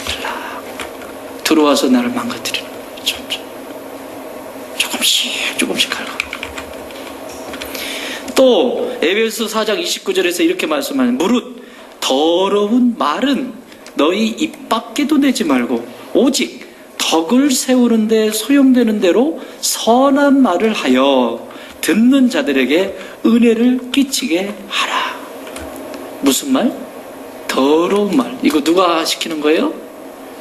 들락 들어와서 나를 망가뜨리는 거예요. 조금씩 갈고. 또 에베소 4장 29절에서 이렇게 말씀하는 무릇 더러운 말은 너희 입 밖에도 내지 말고 오직 덕을 세우는 데 소용되는 대로 선한 말을 하여 듣는 자들에게 은혜를 끼치게 하라. 무슨 말? 더러운 말. 이거 누가 시키는 거예요?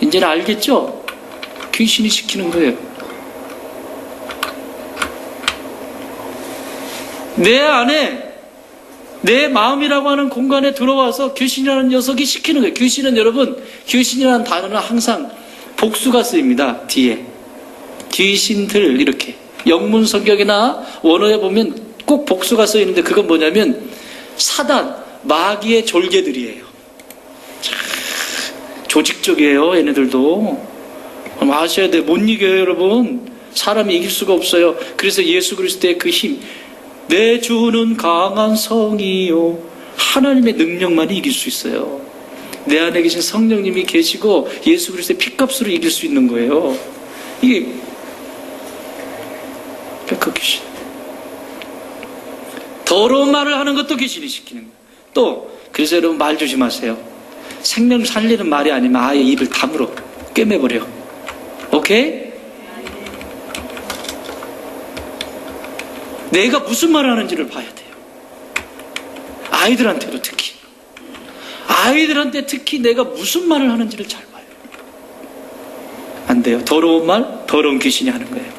이제는 알겠죠? 귀신이 시키는 거예요. 내 안에 내 마음이라고 하는 공간에 들어와서 귀신이라는 녀석이 시키는 거예요. 귀신은 여러분, 귀신이라는 단어는 항상 복수가 쓰입니다. 뒤에 귀신들 이렇게 영문 성경이나 원어에 보면 꼭 복수가 쓰이는데 그건 뭐냐면 사단, 마귀의 졸개들이에요. 조직적이에요. 얘네들도 아셔야 돼요. 못 이겨요, 여러분. 사람이 이길 수가 없어요. 그래서 예수 그리스도의 그 힘, 내 주는 강한 성이요, 하나님의 능력만이 이길 수 있어요. 내 안에 계신 성령님이 계시고 예수 그리스도의 피값으로 이길 수 있는 거예요. 이게 그 귀신. 더러운 말을 하는 것도 귀신이 시키는 거예요. 또 그래서 여러분 말 조심하세요. 생명 살리는 말이 아니면 아예 입을 다물어 꿰매버려. 오케이? 내가 무슨 말을 하는지를 봐야 돼요. 아이들한테도 특히. 아이들한테 특히 내가 무슨 말을 하는지를 잘 봐요. 안 돼요. 더러운 말, 더러운 귀신이 하는 거예요.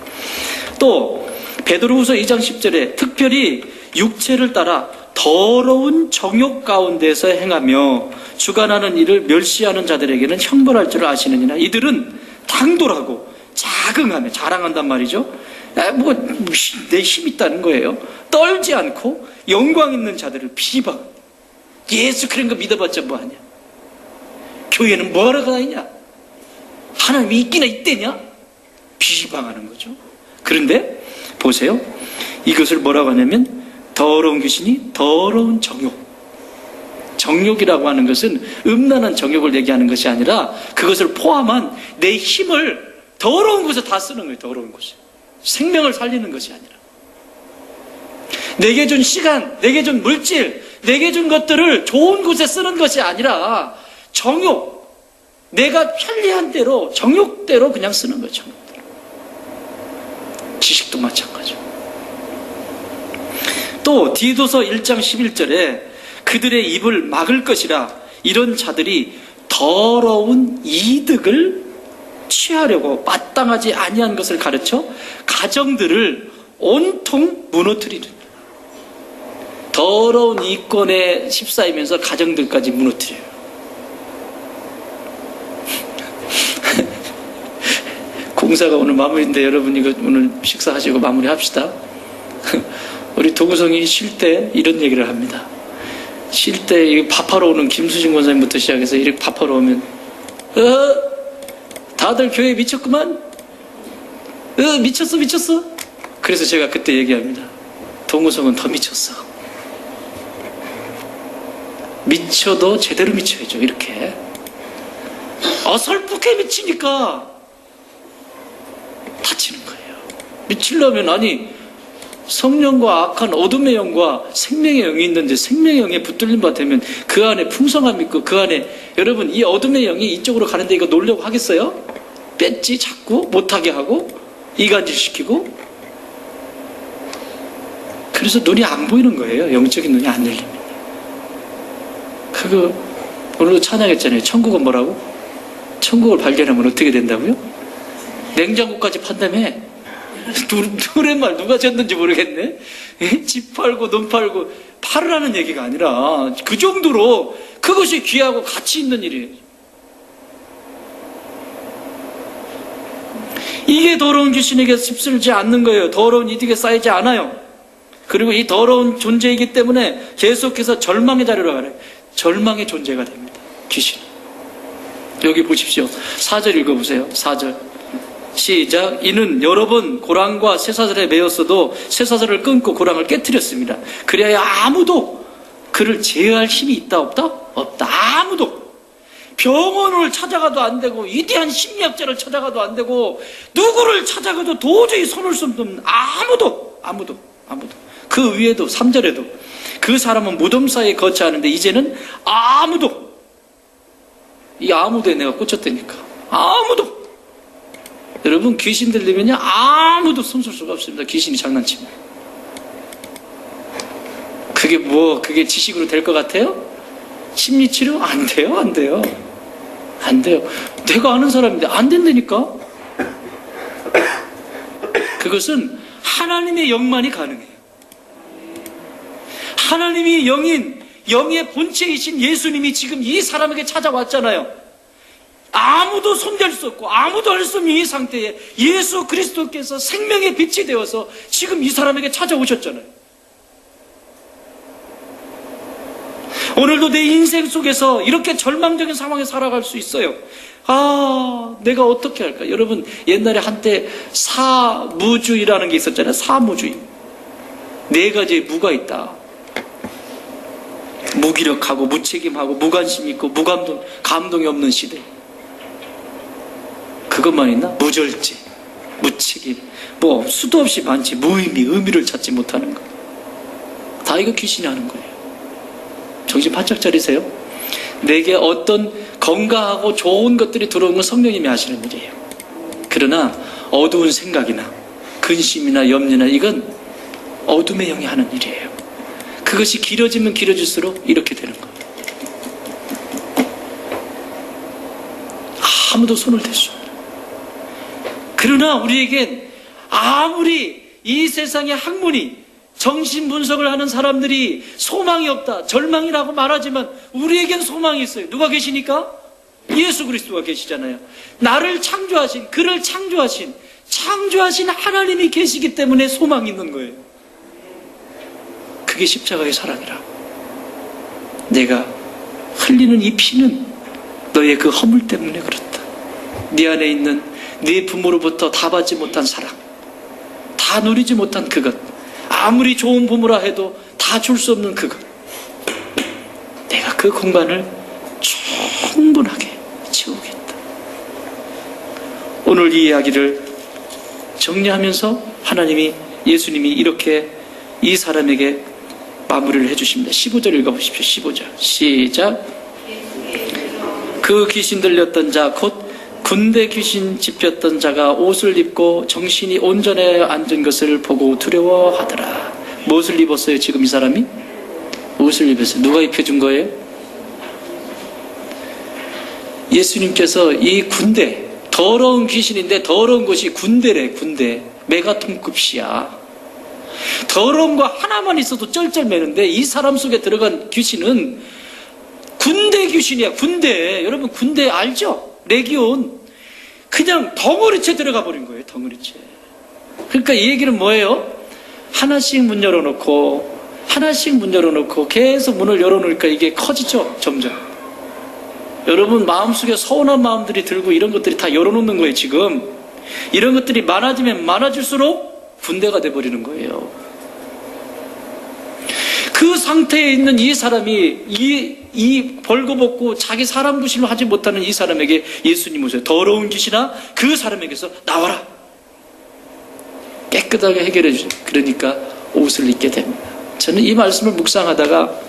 또 베드로후서 2장 10절에 특별히 육체를 따라 더러운 정욕 가운데서 행하며 주관하는 일을 멸시하는 자들에게는 형벌할 줄 아시느니라. 이들은 당돌하고 자긍하며, 자랑한단 말이죠. 내 힘 있다는 거예요. 떨지 않고 영광 있는 자들을 비방. 예수 그런 거 믿어봤자 뭐하냐? 교회는 뭐하러 다니냐? 하나님이 있기나 있대냐? 비방하는 거죠. 그런데 보세요. 이것을 뭐라고 하냐면 더러운 귀신이 더러운 정욕. 정욕이라고 하는 것은 음란한 정욕을 얘기하는 것이 아니라 그것을 포함한 내 힘을 더러운 곳에 다 쓰는 거예요. 더러운 곳에. 생명을 살리는 것이 아니라. 내게 준 시간, 내게 준 물질, 내게 준 것들을 좋은 곳에 쓰는 것이 아니라 정욕, 내가 편리한 대로, 정욕대로 그냥 쓰는 거예요. 정욕대로. 지식도 마찬가지죠. 또 디도서 1장 11절에 그들의 입을 막을 것이라, 이런 자들이 더러운 이득을 취하려고 마땅하지 아니한 것을 가르쳐 가정들을 온통 무너뜨리는, 더러운 이권에 휩싸이면서 가정들까지 무너뜨려요. 공사가 오늘 마무리인데 여러분 이거 오늘 식사하시고 마무리합시다. 우리 도구성이 쉴 때 이런 얘기를 합니다. 쉴 때 밥하러 오는 김수진 권사님부터 시작해서 이렇게 밥하러 오면 다들 교회 미쳤구만. 미쳤어. 그래서 제가 그때 얘기합니다. 동구성은 더 미쳤어. 미쳐도 제대로 미쳐야죠. 이렇게 어설프게 미치니까 다치는 거예요. 미치려면, 아니 성령과 악한 어둠의 영과 생명의 영이 있는데 생명의 영에 붙들림 받으면 그 안에 풍성함이 있고, 그 안에 여러분 이 어둠의 영이 이쪽으로 가는데 이거 놓으려고 하겠어요? 뺐지, 자꾸 못하게 하고 이간질 시키고. 그래서 눈이 안 보이는 거예요. 영적인 눈이 안 열립니다. 그거 오늘도 찬양했잖아요. 천국은 뭐라고? 천국을 발견하면 어떻게 된다고요? 냉장고까지 판다며. 노랫말 누가 졌는지 모르겠네. 집 팔고 눈 팔고 팔으라는 얘기가 아니라 그 정도로 그것이 귀하고 가치 있는 일이에요. 이게 더러운 귀신에게 휩쓸지 않는 거예요. 더러운 이득에 쌓이지 않아요. 그리고 이 더러운 존재이기 때문에 계속해서 절망의 자리로 가요. 절망의 존재가 됩니다. 귀신. 여기 보십시오. 4절 읽어보세요. 4절. 시작. 이는 여러 번 고랑과 쇠사슬에 매였어도 쇠사슬을 끊고 고랑을 깨뜨렸습니다. 그래야 아무도 그를 제어할 힘이 있다 없다? 없다. 아무도. 병원을 찾아가도 안 되고, 위대한 심리학자를 찾아가도 안 되고, 누구를 찾아가도 도저히 손을 수 없는 아무도. 그 위에도 3절에도 그 사람은 무덤 사이에 거처하는데 이제는 아무도. 이 아무도에 내가 꽂혔다니까. 아무도. 여러분 귀신 들리면요 아무도 손쓸 수가 없습니다. 귀신이 장난치면. 그게 지식으로 될 것 같아요? 심리치료? 안 돼요. 내가 아는 사람인데 안 된다니까. 그것은 하나님의 영만이 가능해요. 하나님이 영인, 영의 본체이신 예수님이 지금 이 사람에게 찾아왔잖아요. 아무도 손댈 수 없고 아무도 할 수 없는 이 상태에 예수 그리스도께서 생명의 빛이 되어서 지금 이 사람에게 찾아오셨잖아요. 오늘도 내 인생 속에서 이렇게 절망적인 상황에 살아갈 수 있어요. 내가 어떻게 할까? 여러분, 옛날에 한때 사무주의라는 게 있었잖아요. 사무주의. 4가지의 무가 있다. 무기력하고 무책임하고 무관심 있고 감동이 없는 시대. 그것만 있나? 무절제, 무책임, 수도 없이 많지. 무의미, 의미를 찾지 못하는 거. 다 이거 귀신이 하는 거예요. 정신 바짝 차리세요. 내게 어떤 건강하고 좋은 것들이 들어오는 건 성령님이 하시는 일이에요. 그러나 어두운 생각이나 근심이나 염려나 이건 어둠의 영이 하는 일이에요. 그것이 길어지면 길어질수록 이렇게 되는 거예요. 아무도 손을 댈 수 없는. 그러나 우리에겐 아무리 이 세상의 학문이 정신 분석을 하는 사람들이 소망이 없다, 절망이라고 말하지만 우리에겐 소망이 있어요. 누가 계시니까? 예수 그리스도가 계시잖아요. 나를 창조하신, 그를 창조하신 하나님이 계시기 때문에 소망이 있는 거예요. 그게 십자가의 사랑이라. 내가 흘리는 이 피는 너의 그 허물 때문에 그렇다. 네 안에 있는 네 부모로부터 다 받지 못한 사랑, 다 누리지 못한 그것, 아무리 좋은 부모라 해도 다 줄 수 없는 그것, 내가 그 공간을 충분하게 채우겠다. 오늘 이 이야기를 정리하면서 예수님이 이렇게 이 사람에게 마무리를 해주십니다. 15절 읽어보십시오. 15절 시작. 그 귀신 들렸던 자 곧 군대 귀신 집혔던 자가 옷을 입고 정신이 온전해 앉은 것을 보고 두려워하더라. 무엇을 입었어요? 지금 이 사람이? 옷을 입었어요. 누가 입혀준 거예요? 예수님께서 이 군대, 더러운 귀신인데 더러운 곳이 군대래. 군대 메가톤급시야. 더러운 거 하나만 있어도 쩔쩔매는데 이 사람 속에 들어간 귀신은 군대 귀신이야. 군대. 여러분 군대 알죠? 레기온. 그냥 덩어리째 들어가 버린 거예요. 덩어리째. 그러니까 이 얘기는 뭐예요? 하나씩 문 열어놓고 계속 문을 열어놓으니까 이게 커지죠. 점점. 여러분 마음속에 서운한 마음들이 들고 이런 것들이 다 열어놓는 거예요. 지금 이런 것들이 많아지면 많아질수록 군대가 돼버리는 거예요. 그 상태에 있는 이 사람이 이 벌거벗고 자기 사람 구실로 하지 못하는 이 사람에게 예수님 오세요. 더러운 귀신아 그 사람에게서 나와라. 깨끗하게 해결해 주세요. 그러니까 옷을 입게 됩니다. 저는 이 말씀을 묵상하다가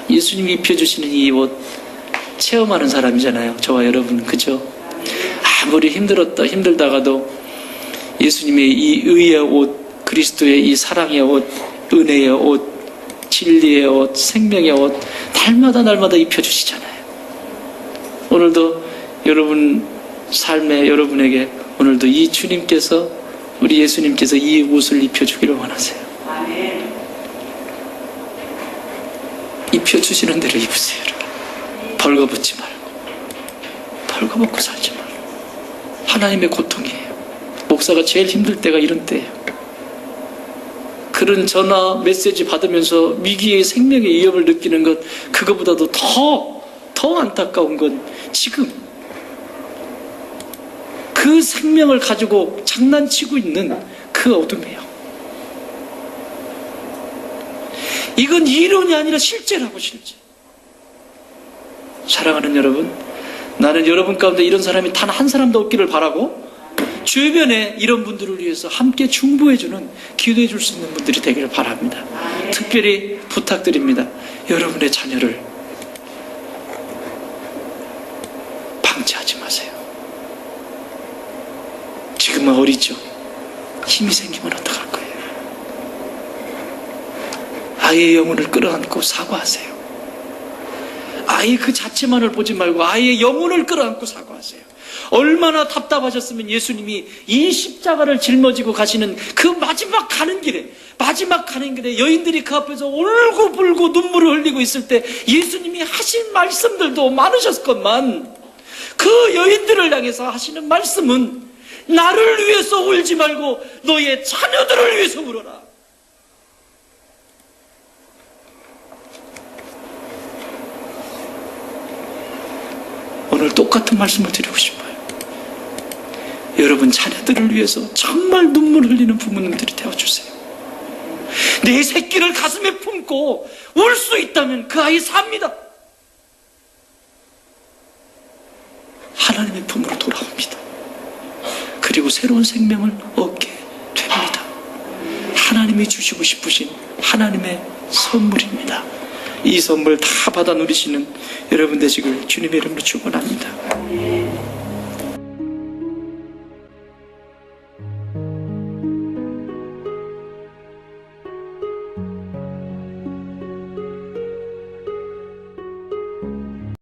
예수님이 입혀주시는 이 옷 체험하는 사람이잖아요. 저와 여러분, 그죠? 아무리 힘들다가도 예수님의 이 의의 옷, 그리스도의 이 사랑의 옷, 은혜의 옷, 진리의 옷, 생명의 옷 날마다 입혀주시잖아요. 오늘도 여러분 삶에 여러분에게 오늘도 이 주님께서, 우리 예수님께서 이 옷을 입혀주기를 원하세요. 입혀주시는 대로 입으세요. 여러분. 벌거벗지 말고, 벌거벗고 살지 말고. 하나님의 고통이에요. 목사가 제일 힘들 때가 이런 때예요. 그런 전화 메시지 받으면서 위기의 생명의 위협을 느끼는 것, 그거보다도 더 안타까운 건 지금 그 생명을 가지고 장난치고 있는 그 어둠이에요. 이건 이론이 아니라 실제라고. 실제. 사랑하는 여러분, 나는 여러분 가운데 이런 사람이 단 한 사람도 없기를 바라고, 주변에 이런 분들을 위해서 함께 중보해주는, 기도해 줄 수 있는 분들이 되기를 바랍니다. 특별히 부탁드립니다. 여러분의 자녀를 방치하지 마세요. 지금은 어리죠. 힘이 생기면 어떡할 거예요? 아이의 영혼을 끌어안고 사과하세요. 아이 그 자체만을 보지 말고 아이의 영혼을 끌어안고 사과하세요. 얼마나 답답하셨으면 예수님이 이 십자가를 짊어지고 가시는 그 마지막 가는 길에 여인들이 그 앞에서 울고불고 눈물을 흘리고 있을 때 예수님이 하신 말씀들도 많으셨건만, 그 여인들을 향해서 하시는 말씀은 나를 위해서 울지 말고 너의 자녀들을 위해서 울어라. 오늘 똑같은 말씀을 드리고 싶어요. 여러분 자녀들을 위해서 정말 눈물 흘리는 부모님들이 되어주세요. 내 새끼를 가슴에 품고 울 수 있다면 그 아이 삽니다. 하나님의 품으로 돌아옵니다. 그리고 새로운 생명을 얻게 됩니다. 하나님이 주시고 싶으신 하나님의 선물입니다. 이 선물 다 받아 누리시는 여러분 되시길 주님의 이름으로 축원합니다.